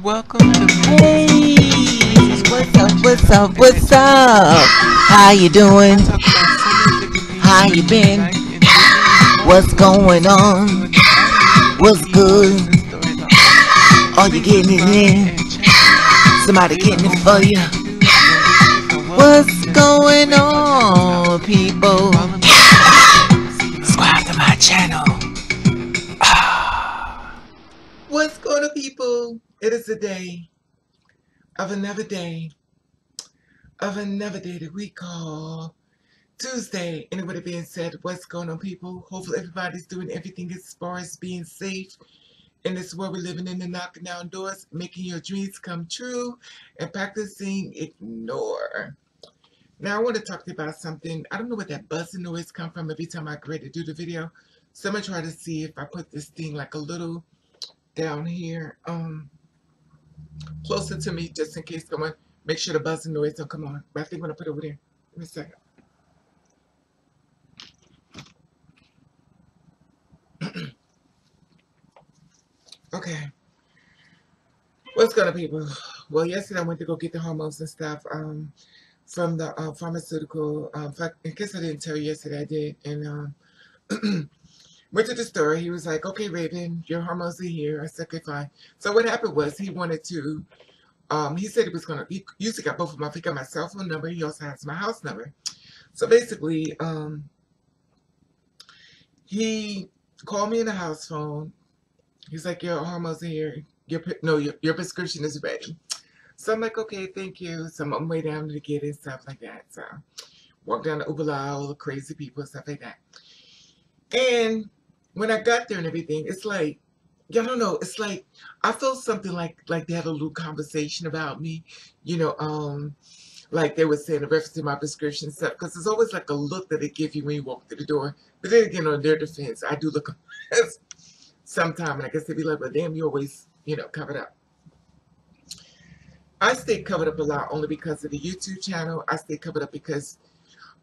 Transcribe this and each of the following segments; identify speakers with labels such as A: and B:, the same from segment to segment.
A: Welcome to
B: Hey, what's up? What's up? What's up? How you doing?
A: talk about so many different things
B: How you
A: related to
B: been?
A: life and living.
B: What's going on? What's good?
A: The story about
B: Are you
A: please
B: getting it
A: subscribe
B: in?
A: and check out
B: Somebody getting it for you?
A: Welcome
B: What's
A: to
B: going
A: Transgender
B: on,
A: Women.
B: people?
A: Follow me on Instagram.
B: Subscribe to my channel. What's going on, people? It is the day of another day that we call Tuesday. And with it being said, what's going on, people? Hopefully everybody's doing everything as far as being safe in this world we're living in, and knocking down doors, making your dreams come true, and practicing ignore. Now I want to talk to you about something. I don't know where that buzzing noise come from every time I get ready to do the video. So I'm gonna try to see if I put this thing like a little down here, closer to me, just in case someone make sure the buzzing noise don't come on. But I think I'm gonna put it over there. Give me a second. Okay. What's going on, people? Well, yesterday I went to go get the hormones and stuff from the pharmaceutical. In case I didn't tell you yesterday, I did. And went to the store. He was like, "Okay, Raven, your hormones are here." I said, "Okay, fine." So what happened was he wanted to. He said he was gonna. He usually got both of them. He got my cell phone number. He also has my house number. So basically, he called me in the house phone. He's like, "Your hormones are here. Your prescription is ready." So I'm like, "Okay, thank you." So I'm on my way down to get it, stuff like that. So walk down the Uber, all the crazy people, stuff like that. And when I got there and everything, it's like, yeah, I don't know. It's like I felt something like they had a little conversation about me, you know, like they were saying a reference to my prescription stuff. Because there's always like a look that they give you when you walk through the door. But then again, on their defense, I do look sometime, and I guess they'd be like, "But damn, you always, covered up." I stay covered up a lot only because of the YouTube channel. I stay covered up because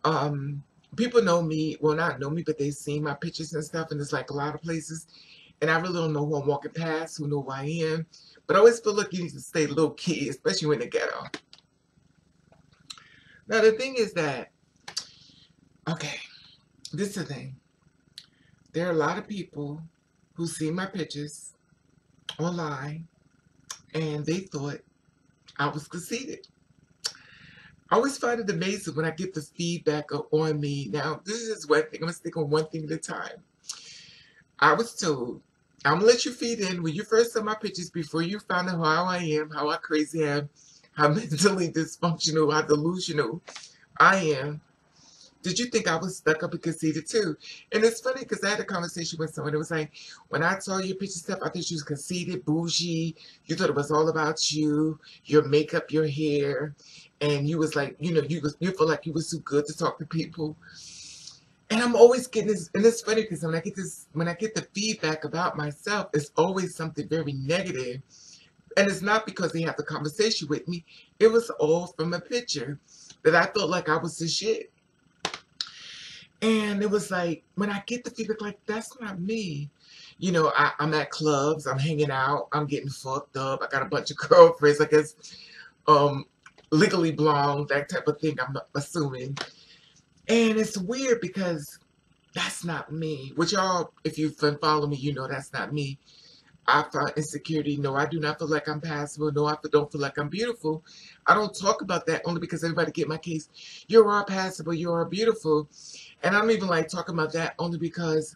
B: um people know me, well, not know me, but they've seen my pictures and stuff, and it's like a lot of places, and I really don't know who I'm walking past, who know who I am. But I always feel like you need to stay low key, especially when in the ghetto. Now the thing is that, okay, this is the thing. There are a lot of people who see my pictures online and they thought I was conceited. I always find it amazing when I get the feedback on me. Now, this is one thing. I'm going to stick on one thing at a time. I was told, I'm going to let you feed in. When you first saw my pictures, before you found out how I am, how I crazy am, how mentally dysfunctional, how delusional I am, did you think I was stuck up and conceited too? And it's funny because I had a conversation with someone that was like, when I saw your picture stuff, I thought you was conceited, bougie. You thought it was all about you, your makeup, your hair. And you was like, you feel like you was too good to talk to people. And I'm always getting this, and it's funny because when I get the feedback about myself, it's always something very negative. And it's not because they have the conversation with me. It was all from a picture that I felt like I was the shit. And it was like, when I get the feedback, like, that's not me. I'm at clubs, I'm hanging out, I'm getting fucked up. I got a bunch of girlfriends, I guess, um, legally blonde, that type of thing, I'm assuming. And it's weird because that's not me. Which y'all, if you've been following me, you know that's not me. I find insecurity. No, I do not feel like I'm passable. No, I don't feel like I'm beautiful. I don't talk about that only because everybody get my case. You are passable. You are beautiful. And I don't even like talking about that only because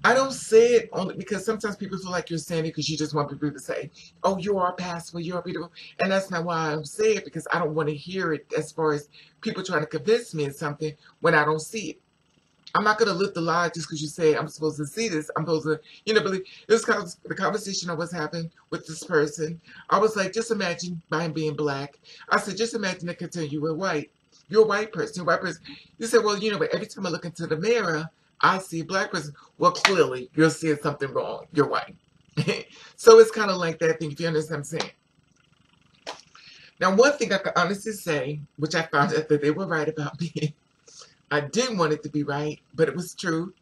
B: I don't say it only because sometimes people feel like you're saying it because you just want people to say, "Oh, you are passable. You are beautiful." And that's not why I say it, because I don't want to hear it as far as people trying to convince me of something when I don't see it. I'm not going to live the lie just because you say I'm supposed to see this. I'm supposed to, believe. It was kind of the conversation I was having with this person. I was like, just imagine by being black. I said, just imagine they could tell you were white. You're a white person. You're a white person. You said, well, but every time I look into the mirror, I see a black person. Well, clearly, you're seeing something wrong. You're white. So it's kind of like that thing, if you understand what I'm saying. Now, one thing I can honestly say, which I found out that they were right about me, I didn't want it to be right, but it was true.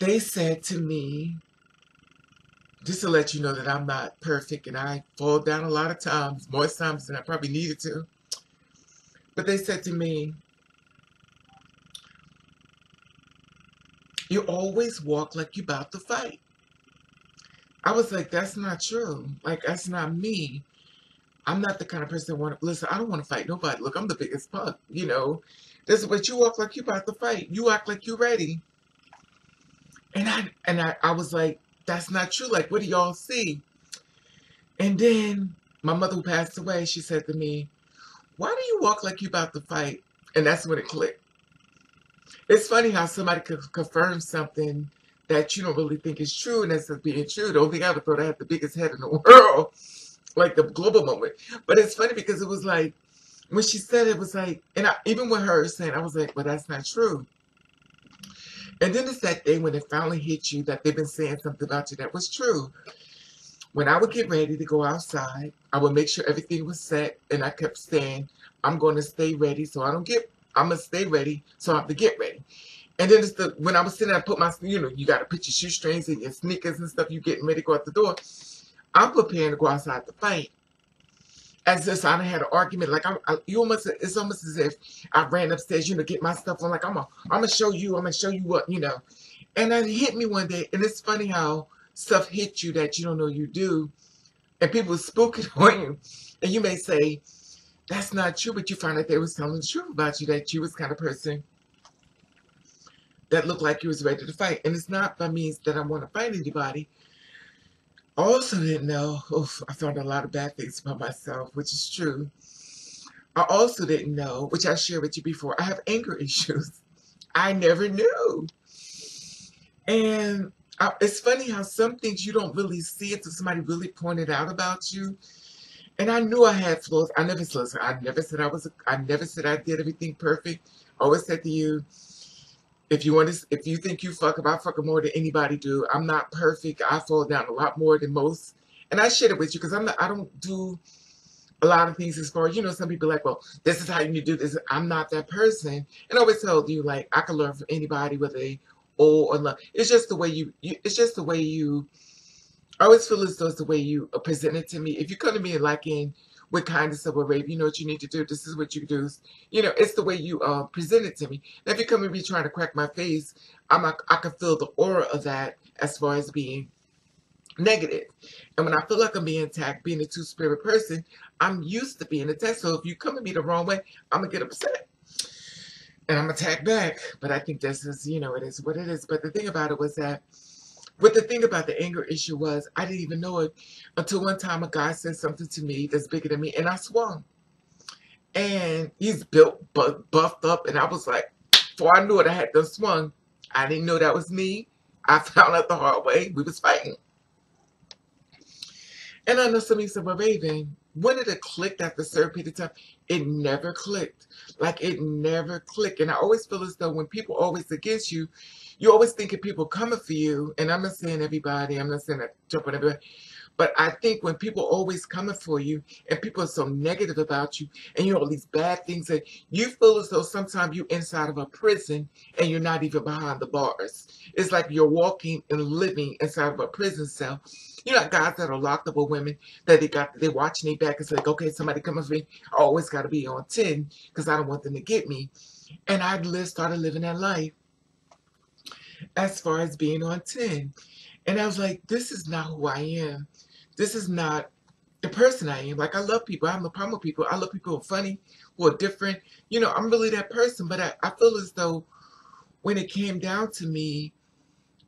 B: They said to me, just to let you know that I'm not perfect and I fall down a lot of times, more times than I probably needed to. But they said to me, you always walk like you about to fight. I was like, that's not true. Like, that's not me. I'm not the kind of person that want to listen. I don't want to fight nobody. Look, I'm the biggest punk, you know. This is what you walk like you about to fight. You act like you ready. And I was like, that's not true. Like, what do y'all see? And then my mother who passed away, she said to me, why do you walk like you about to fight? And that's when it clicked. It's funny how somebody could confirm something that you don't really think is true, and that's being true. The only thing I ever thought I had the biggest head in the world, like the global moment. But it's funny because it was like, when she said it was like, and even with her saying, I was like, well, that's not true. And then it's that day when it finally hit you that they've been saying something about you that was true. When I would get ready to go outside, I would make sure everything was set, and I kept saying, I'm going to stay ready so I'm going to stay ready so I have to get ready. And then when I was sitting there, I put my, you got to put your shoestrings and your sneakers and stuff, you getting ready to go out the door. I'm preparing to go outside to fight. As if I had an argument, like it's almost as if I ran upstairs, get my stuff on, like I'm gonna show you what, And it hit me one day, and it's funny how stuff hit you that you don't know you do, and people spook it on you, and you may say that's not true, but you find out they was telling the truth about you, that you was the kind of person that looked like you was ready to fight, and it's not by means that I want to fight anybody. I also didn't know, I found a lot of bad things about myself, which is true. I also didn't know, which I shared with you before, I have anger issues. I never knew. And it's funny how some things you don't really see until somebody really pointed out about you. And I knew I had flaws. I never said I did everything perfect. I always said to you, if you think you fuck up, I fuck up more than anybody do. I'm not perfect. I fall down a lot more than most. And I share it with you because I don't do a lot of things as far as, some people are like, well, this is how you need to do this. I'm not that person. And I always tell you, like, I can learn from anybody, whether they old or love. It's just the way it's just the way you, I always feel as though it's the way you present it to me. If you come to me with kindness or with rape, you know what you need to do. This is what you do. It's the way you present it to me. Now, if you come to me trying to crack my face, I can feel the aura of that as far as being negative. And when I feel like I'm being attacked, being a two-spirit person, I'm used to being attacked. So if you come at me the wrong way, I'm going to get upset. And I'm attacked back. But I think this is, it is what it is. But the thing about it was that, the thing about the anger issue was, I didn't even know it until one time a guy said something to me that's bigger than me, and I swung. And he's built, buffed up, and I was like, before I knew it, I had done swung. I didn't know that was me. I found out the hard way. We was fighting. And I know somebody said, well, Raven, when did it click after a certain period of time? It never clicked. Like, it never clicked. And I always feel as though when people are always against you, you always think of people coming for you. And I'm not saying everybody. I'm not saying that jump on everybody. But I think when people are always coming for you and people are so negative about you and you know all these bad things, that you feel as though sometimes you're inside of a prison and you're not even behind the bars. It's like you're walking and living inside of a prison cell. You know, guys that are locked up with women that they're watching their back and say, like, okay, somebody coming for me. I always got to be on 10 because I don't want them to get me. And I started living that life as far as being on 10. And I was like, this is not who I am. This is not the person I am. Like, I love people. I have no problem with people. I love people who are funny, who are different. I'm really that person. But I feel as though when it came down to me,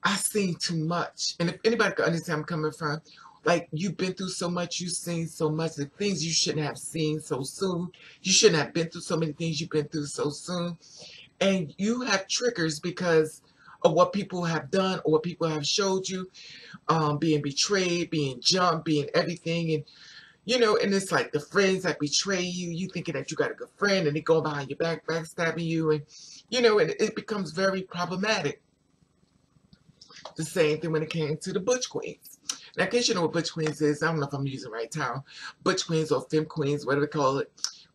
B: I seen too much. And if anybody could understand where I'm coming from, like, you've been through so much, you've seen so much, the things you shouldn't have seen so soon. You shouldn't have been through so many things you've been through so soon. And you have triggers because of what people have done or what people have showed you, being betrayed, being jumped, being everything. And, and it's like the friends that betray you, you thinking that you got a good friend and they go behind your back, backstabbing you. And, and it becomes very problematic. The same thing when it came to the Butch Queens. Now, in case you know what Butch Queens is, I don't know if I'm using the right term. Butch Queens or Femme Queens, whatever they call it.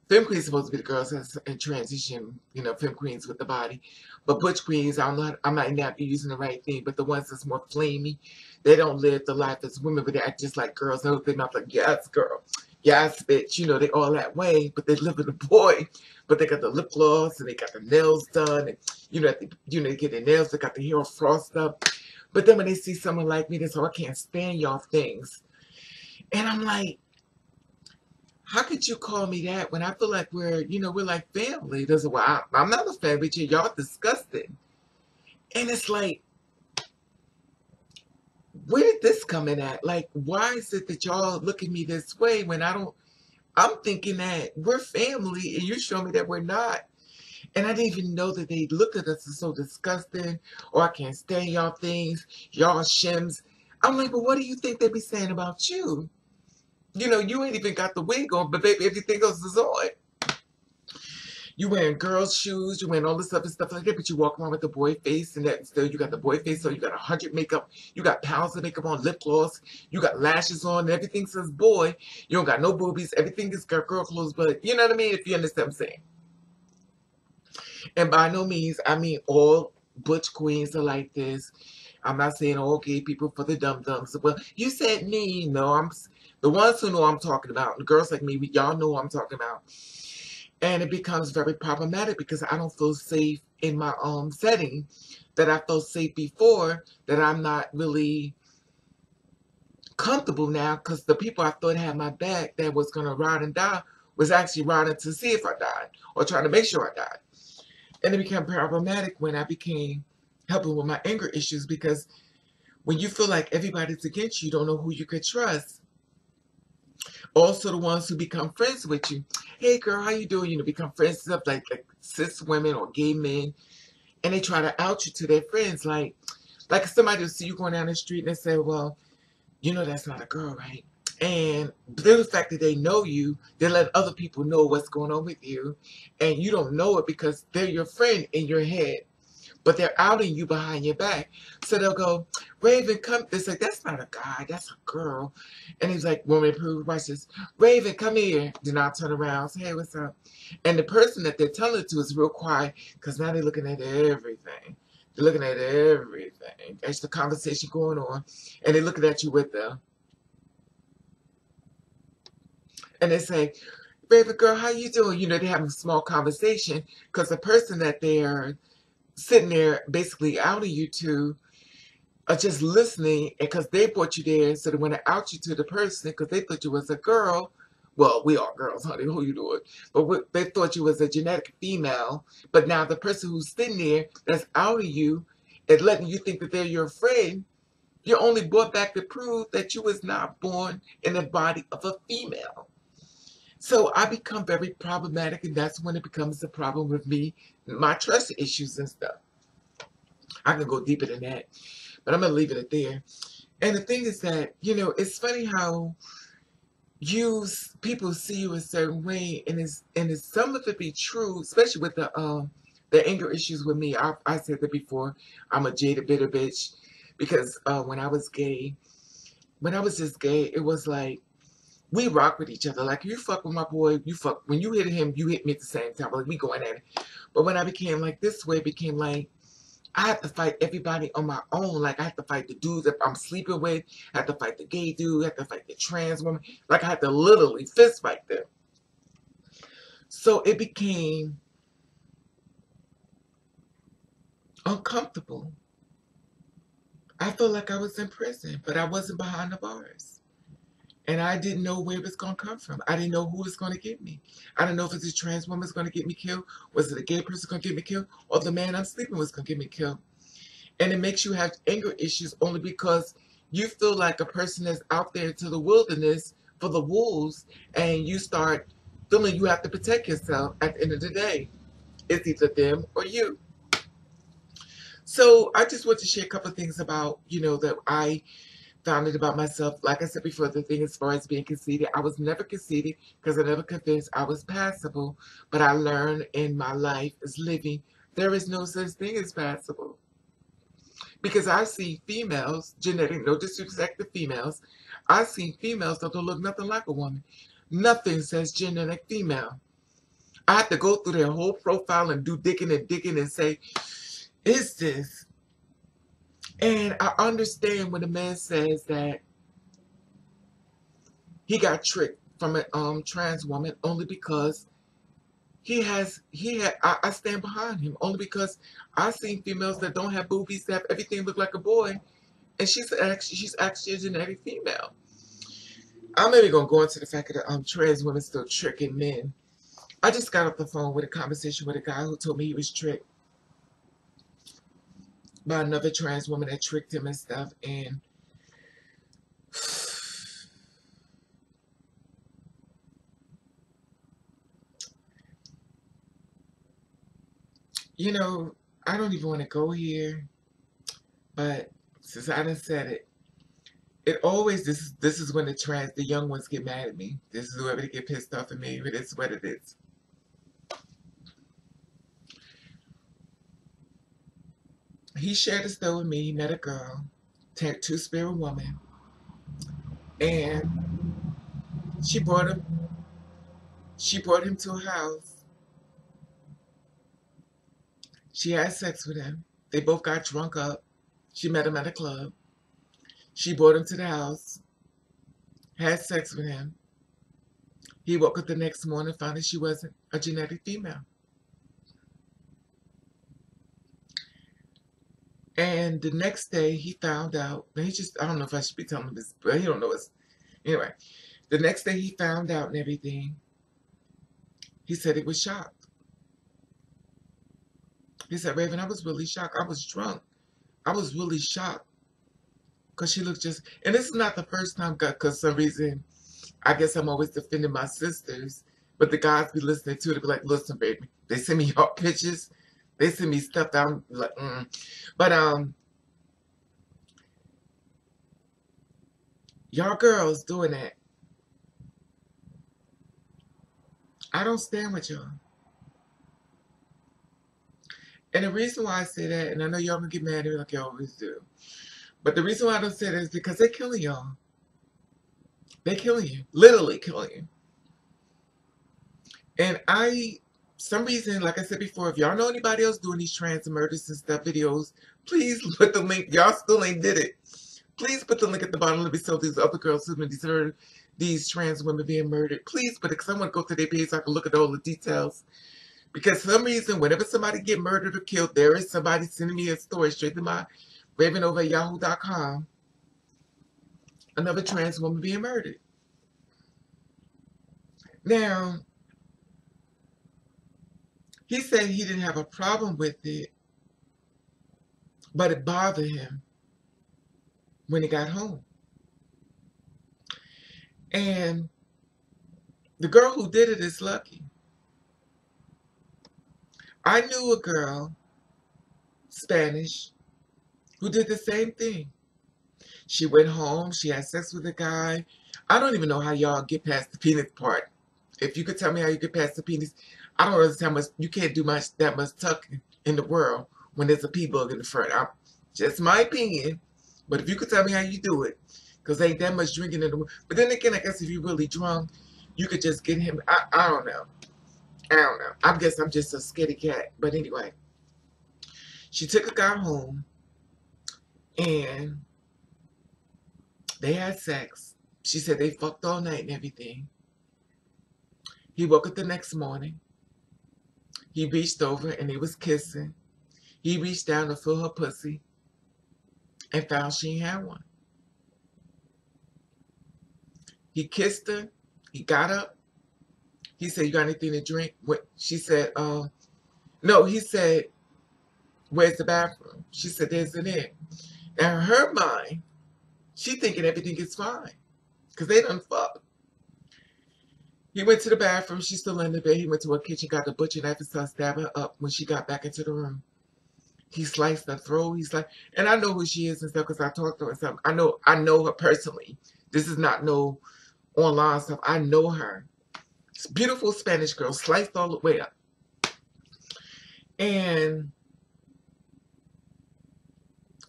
B: Femme Queens is supposed to be the girls that's in transition, Femme Queens with the body. But Butch Queens, I don't know, I might not be using the right thing, but the ones that's more flamey, they don't live the life as women, but they act just like girls. And they not like, yes, girl, yes, bitch. You know, they all that way, but they live with a boy. But they got the lip gloss and they got the nails done, and they get their nails. They got the hair frosted up. But then when they see someone like me, they say, oh, I can't stand y'all things. And I'm like, how could you call me that when I feel like we're like family? There's a well, I'm not a fan with you. Y'all disgusting. And it's like, where did this come in at? Like, why is it that y'all look at me this way when I'm thinking that we're family and you show me that we're not. And I didn't even know that they looked at us as so disgusting, or I can't stand y'all things, y'all shims. I'm like, but what do you think they be saying about you? You ain't even got the wig on, but baby, everything else is on. You wearing girls' shoes, you wearing all this other stuff like that, but you walk around with the boy face, and that still you got the boy face, so you got 100 makeup, you got pounds of makeup on, lip gloss, you got lashes on, and everything says boy. You don't got no boobies, everything is girl clothes, but you know what I mean, if you understand what I'm saying. And by no means, I mean all butch queens are like this. I'm not saying all gay people for the dum-dums. Well, you said me. No, I'm the ones who know I'm talking about. The girls like me, y'all know what I'm talking about. And it becomes very problematic because I don't feel safe in my own setting that I felt safe before, that I'm not really comfortable now because the people I thought had my back that was going to ride and die was actually riding to see if I died or trying to make sure I died. And it became problematic when I became helping with my anger issues, because when you feel like everybody's against you, you don't know who you could trust. Also, the ones who become friends with you. Hey, girl, how you doing? Become friends with like cis women or gay men, and they try to out you to their friends. Like somebody will see you going down the street and they say, well, that's not a girl, right? And the fact that they know you, they let other people know what's going on with you, and you don't know it because they're your friend in your head, but they're outing you behind your back. So they'll go, Raven, come. They say, that's not a guy, that's a girl. And he's like, woman, prove, watch this. Raven, come here. Then I'll turn around, say, hey, what's up? And the person that they're telling it to is real quiet, because now they're looking at everything. They're looking at everything. There's the conversation going on, and they're looking at you with them. And they say, baby girl, how you doing? They have a small conversation because the person that they're sitting there basically outing you to are just listening, because they brought you there, so they want to out you to the person because they thought you was a girl. Well, we are girls, honey. Who you doing? But they thought you was a genetic female. But now the person who's sitting there that's outing you and letting you think that they're your friend, you're only brought back to prove that you was not born in the body of a female. So I become very problematic, and that's when it becomes a problem with me, my trust issues and stuff. I can go deeper than that, but I'm going to leave it at there. And the thing is that, it's funny how people see you a certain way, and it's some of it be true, especially with the anger issues with me. I said that before. I'm a jaded, bitter bitch, because when I was just gay, it was like, we rock with each other. Like, you fuck with my boy, when you hit him, you hit me at the same time. Like, we going at it. But when I became like this way, it became like, I have to fight everybody on my own. Like, I have to fight the dudes that I'm sleeping with. I have to fight the gay dude. I have to fight the trans woman. Like, I had to literally fist fight them. So it became uncomfortable. I felt like I was in prison, but I wasn't behind the bars. And I didn't know where it was going to come from. I didn't know who was going to get me. I didn't know if it's a trans woman was going to get me killed. Was it a gay person going to get me killed? Or the man I'm sleeping with was going to get me killed? And it makes you have anger issues only because you feel like a person that's out there to the wilderness for the wolves, and you start feeling you have to protect yourself at the end of the day. It's either them or you. So I just want to share a couple of things about, that I found it about myself. Like I said before, the thing as far as being conceited, I was never conceited because I never confessed. I was passable, but I learned in my life as living, there is no such thing as passable. Because I see females, genetic, no disrespect to females, I see females that don't look nothing like a woman. Nothing says genetic female. I have to go through their whole profile and do digging and say, is this And I understand when a man says that he got tricked from a trans woman only because I stand behind him only because I've seen females that don't have boobies that have everything look like a boy, and she's actually a genetic female. I'm maybe gonna go into the fact that trans women still tricking men. I just got off the phone with a conversation with a guy who told me he was tricked by another trans woman that tricked him and stuff, and you know, I don't even want to go here, but since I done said it, it always this is when the young ones get mad at me. This is whoever they get pissed off at me, but it's what it is. He shared a story with me. He met a girl, two-spirit woman, and she brought him. She brought him to her house. She had sex with him. They both got drunk up. She met him at a club. She brought him to the house, had sex with him. He woke up the next morning, found that she wasn't a genetic female. And the next day he found out, and I don't know if I should be telling him this, but he don't know this. Anyway, the next day he found out and everything. He said he was shocked. He said, Raven, I was really shocked. I was drunk. I was really shocked. Because she looked just, and this is not the first time, because some reason, I guess I'm always defending my sisters, but the guys be listening to it, they be like, listen, baby, they send me all pictures, they send me stuff that I'm like, But, y'all girls doing that, I don't stand with y'all. And the reason why I say that, and I know y'all gonna get mad at me like you always do, but the reason why I don't say that is because they're killing y'all. They're killing you, literally killing you. And some reason, like I said before, if y'all know anybody else doing these trans murders and stuff videos, please put the link. Y'all still ain't did it. Please put the link at the bottom. Let me tell these other girls who've been these trans women being murdered. Please put it, because I want to go to their page so I can look at all the details. Because for some reason, whenever somebody get murdered or killed, there is somebody sending me a story straight to my Raven over at yahoo.com. Another trans woman being murdered. Now, he said he didn't have a problem with it, but it bothered him when he got home. And the girl who did it is lucky. I knew a girl, Spanish, who did the same thing. She went home, she had sex with a guy. I don't even know how y'all get past the penis part. If you could tell me how you get past the penis, I don't understand how much, you can't do that much tucking in the world when there's a P-bug in the front. Just my opinion. But if you could tell me how you do it, because there ain't that much drinking in the world. But then again, I guess if you're really drunk, you could just get him. I don't know. I don't know. I guess I'm just a scaredy cat. But anyway, she took a guy home, and they had sex. She said they fucked all night and everything. He woke up the next morning. He reached over and they was kissing. He reached down to feel her pussy and found she ain't had one. He kissed her. He got up. He said, you got anything to drink? She said, no. He said, where's the bathroom? She said, there's in it. Now, in her mind, she thinking everything is fine because they done fuck. He went to the bathroom. She's still in the bed. He went to her kitchen, got the butcher knife and started stabbing her up when she got back into the room. He sliced her throat. He's like, and I know who she is and stuff because I talked to her and stuff. I know her personally. This is not no online stuff. I know her. It's a beautiful Spanish girl, sliced all the way up. And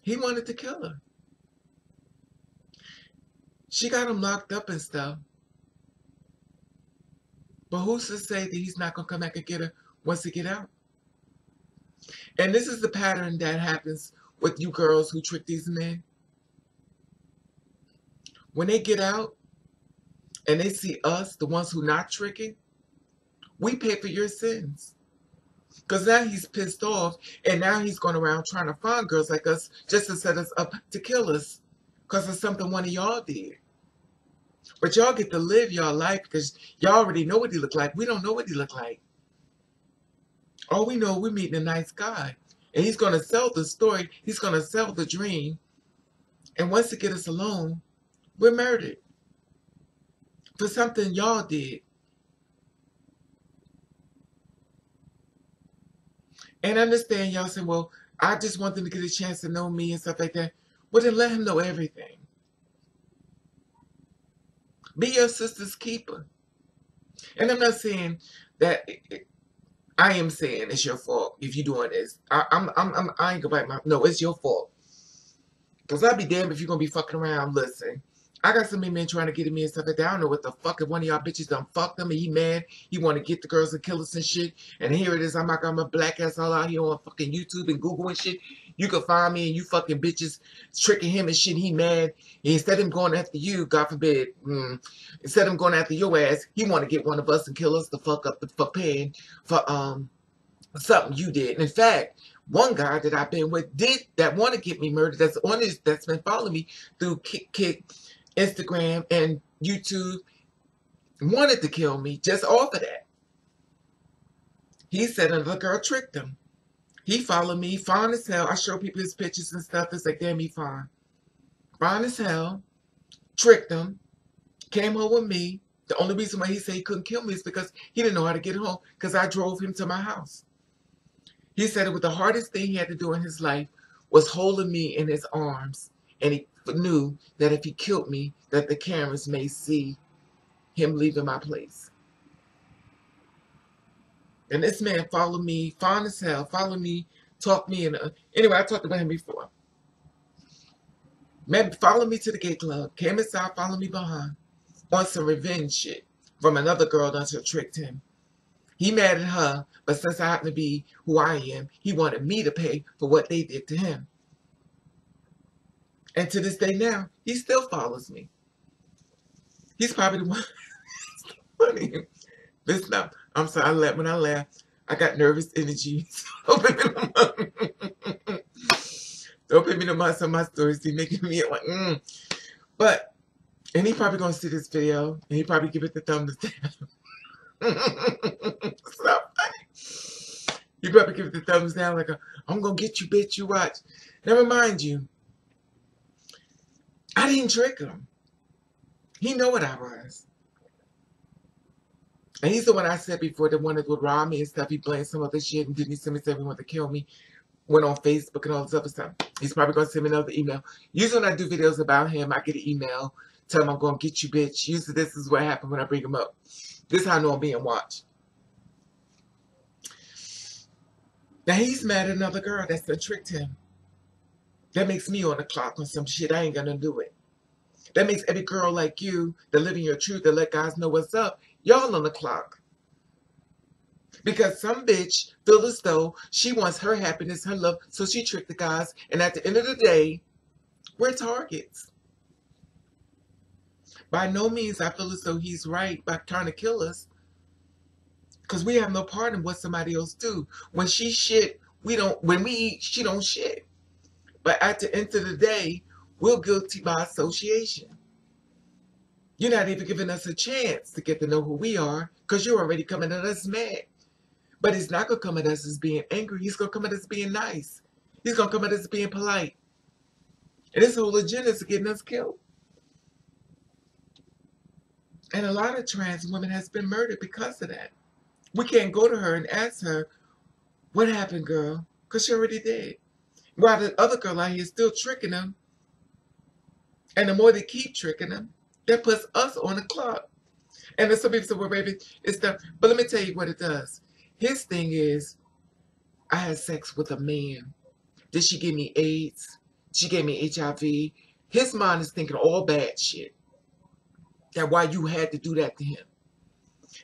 B: he wanted to kill her. She got him locked up and stuff. But who's to say that he's not going to come back and get her once he get out? And this is the pattern that happens with you girls who trick these men? When they get out and they see us, the ones who not tricking, we pay for your sins. Because now he's pissed off, and now he's going around trying to find girls like us just to set us up to kill us because of something one of y'all did. But y'all get to live y'all life because y'all already know what he look like. We don't know what he look like. All we know, we're meeting a nice guy. And he's going to sell the story. He's going to sell the dream. And once he get us alone, we're murdered for something y'all did. And I understand y'all say, well, I just want them to get a chance to know me and stuff like that. Well, then let him know everything. Be your sister's keeper. And I'm not saying that I am saying it's your fault if you're doing this. I ain't gonna bite my. No, it's your fault. Cause I'd be damned if you're gonna be fucking around. Listen, I got so many men trying to get at me and stuff like that. I don't know what the fuck if one of y'all bitches done fucked them and he mad. He want to get the girls and kill us and shit. And here it is. I'm like, I'm a black ass all out here on fucking YouTube and Google and shit. You can find me and you fucking bitches tricking him and shit. He mad. And instead of him going after you, God forbid, instead of him going after your ass, he want to get one of us and kill us the fuck up for paying for something you did. And in fact, one guy that I've been with did that want to get me murdered. That's on this. That's been following me through Kick, Instagram, and YouTube. Wanted to kill me just off of that. He said another girl tricked him. He followed me, fine as hell. I show people his pictures and stuff. It's like, damn, he fine. Fine as hell. Tricked him. Came home with me. The only reason why he said he couldn't kill me is because he didn't know how to get home because I drove him to my house. He said it was the hardest thing he had to do in his life was holding me in his arms. And he knew that if he killed me, that the cameras may see him leaving my place. And this man followed me, fine as hell, followed me, talked me. Anyway, I talked about him before. Man followed me to the gay club, came inside, followed me behind, on some revenge shit from another girl that tricked him. He mad at her, but since I happen to be who I am, he wanted me to pay for what they did to him. And to this day now, he still follows me. He's probably the one. Funny. Listen up. I'm sorry. When I laugh, I got nervous energy. Don't put me no mind. Some of my stories be making me like, But, and he probably gonna see this video, and he probably give it the thumbs down. So funny. He probably give it the thumbs down like, I'm gonna get you, bitch. You watch. Never mind you. I didn't trick him. He know what I was. And he's the one I said before that wanted to rob me and stuff. He blamed some other shit and didn't send me said he wanted to kill me. Went on Facebook and all this other stuff. He's probably going to send me another email. Usually when I do videos about him, I get an email. Tell him I'm going to get you, bitch. Usually this is what happened when I bring him up. This is how I know I'm being watched. Now he's mad at another girl that's done tricked him. That makes me on the clock on some shit. I ain't going to do it. That makes every girl like you that live in your truth, that let guys know what's up, y'all on the clock. Because some bitch feel as though she wants her happiness, her love, so she tricked the guys. And at the end of the day, we're targets. By no means I feel as though he's right by trying to kill us. Because we have no part in what somebody else do. When she shit, we don't. When we eat, she don't shit. But at the end of the day, we're guilty by association. You're not even giving us a chance to get to know who we are because you're already coming at us mad. But he's not going to come at us as being angry. He's going to come at us being nice. He's going to come at us being polite. And his whole agenda is getting us killed. And a lot of trans women has been murdered because of that. We can't go to her and ask her, what happened, girl? Because she already did. While the other girl out here is still tricking them. And the more they keep tricking them, that puts us on the clock. And then some people say, well, baby, it's the... But let me tell you what it does. His thing is, I had sex with a man. Did she give me AIDS? She gave me HIV. His mind is thinking all bad shit. That why you had to do that to him.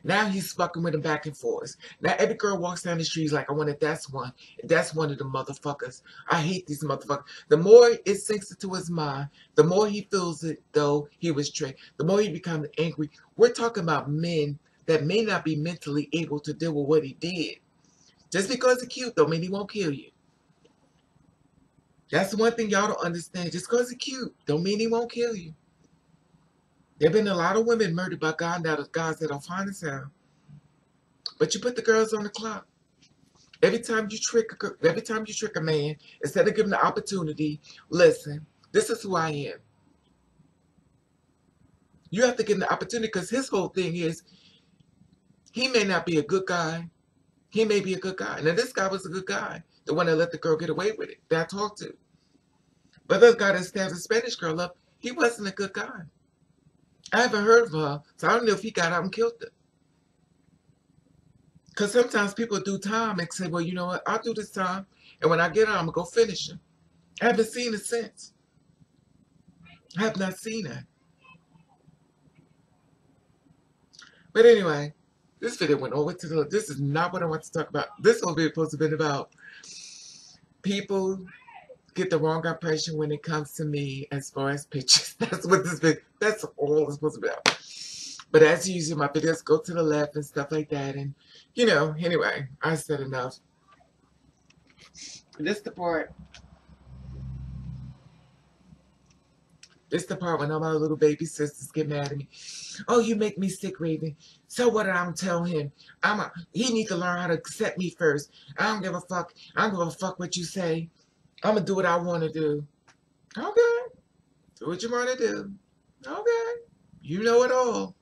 B: Now he's fucking with him back and forth. Now every girl walks down the street is like, I want it. That's one. That's one of the motherfuckers. I hate these motherfuckers. The more it sinks into his mind, the more he feels it, though he was tricked, the more he becomes angry. We're talking about men that may not be mentally able to deal with what he did. Just because he's cute don't mean he won't kill you. That's the one thing y'all don't understand. Just because he's cute don't mean he won't kill you. There have been a lot of women murdered by guys that are fine as hell. But you put the girls on the clock. Every time you trick a man, instead of giving the opportunity, listen, this is who I am. You have to give him the opportunity because his whole thing is he may not be a good guy. He may be a good guy. Now this guy was a good guy. The one that let the girl get away with it. That I talked to. But the guy that stabbed the Spanish girl up, he wasn't a good guy. I haven't heard of her, so I don't know if he got out and killed her. Because sometimes people do time and say, well, you know what, I'll do this time, and when I get out, I'm going to go finish him. I haven't seen it since. I have not seen her. But anyway, this video went over to the... This is not what I want to talk about. This whole video is supposed to be about people get the wrong impression when it comes to me as far as pictures. That's what this video... That's all it's supposed to be about. But as usual, my videos go to the left and stuff like that. And, you know, anyway, I said enough. This the part. This the part when all my little baby sisters get mad at me. Oh, you make me sick, Raven. So what did I tell him? He need to learn how to accept me first. I don't give a fuck. I don't give a fuck what you say. I'm going to do what I want to do. Okay. Do what you want to do. Okay. You know it all.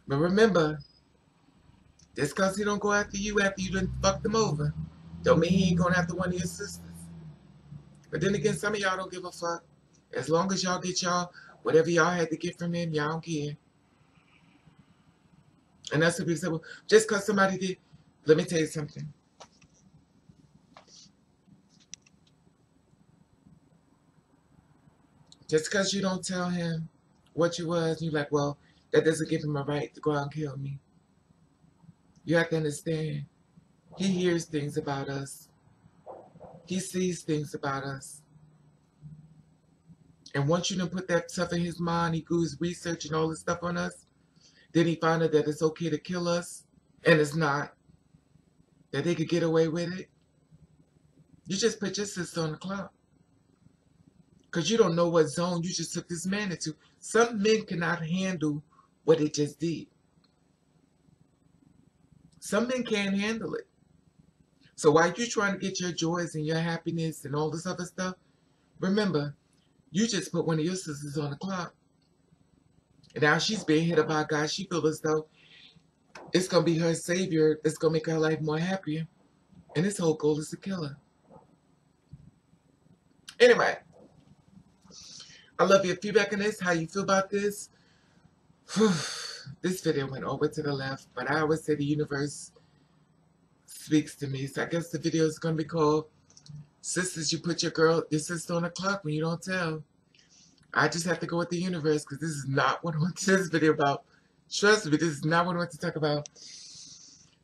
B: But remember, just because he don't go after you done fucked him over, don't mean he ain't going after one of your sisters. But then again, some of y'all don't give a fuck. As long as y'all get y'all, whatever y'all had to get from him, y'all don't care. And that's what people say, well, just because somebody did, let me tell you something. Just because you don't tell him what you was, you're like, well, that doesn't give him a right to go out and kill me. You have to understand, he hears things about us. He sees things about us. And once you done put that stuff in his mind, he goes researching all this stuff on us, then he found out that it's okay to kill us, and it's not. That they could get away with it. You just put your sister on the clock. Because you don't know what zone you just took this man into. Some men cannot handle what they just did. Some men can't handle it. So while you're trying to get your joys and your happiness and all this other stuff, remember, you just put one of your sisters on the clock. And now she's being hit by a guy she feels as though it's going to be her savior that's going to make her life more happier. And his whole goal is to kill her. Anyway, I love your feedback on this. How you feel about this? This video went over to the left, but I always say the universe speaks to me. So I guess the video is going to be called Sisters, You Put Your Sister on the Clock When You Don't Tell. I just have to go with the universe because this is not what I want this video about. Trust me, this is not what I want to talk about.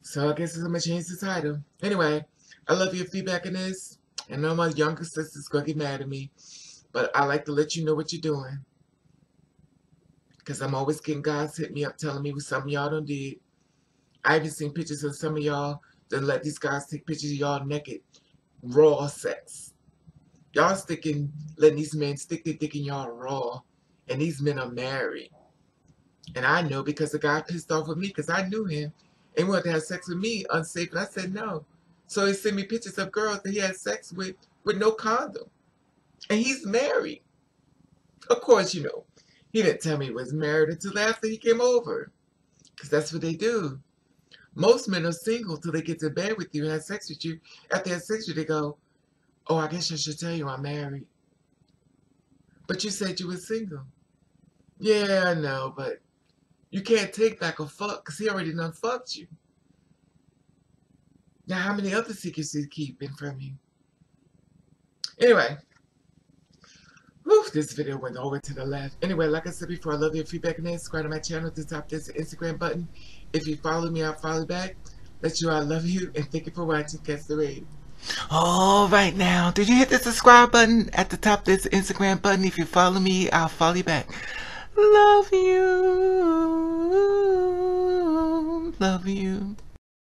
B: So I guess I'm going to change the title. Anyway, I love your feedback on this. I know my younger sister's going to get mad at me. But I like to let you know what you're doing. Because I'm always getting guys hit me up telling me what some of y'all done did. I even seen pictures of some of y'all that let these guys take pictures of y'all naked. Raw sex. Y'all letting these men stick their dick in y'all raw. And these men are married. And I know because the guy pissed off with me because I knew him. And he wanted to have sex with me unsafe. And I said no. So he sent me pictures of girls that he had sex with no condom. And he's married. Of course, you know, he didn't tell me he was married until after he came over. Because that's what they do. Most men are single till they get to bed with you and have sex with you. After they have sex with you, they go, oh, I guess I should tell you I'm married. But you said you were single. Yeah, I know, but you can't take back a fuck because he already done fucked you. Now, how many other secrets is he keeping from you? Anyway. Whew, this video went all the way to the left. Anyway, like I said before, I love your feedback and subscribe to my channel at the top. There's an Instagram button. If you follow me, I'll follow you back. Let you know I love you and thank you for watching. Catch the raid.
C: All right now, did you hit the subscribe button at the top? There's the Instagram button. If you follow me, I'll follow you back. Love you. Love you.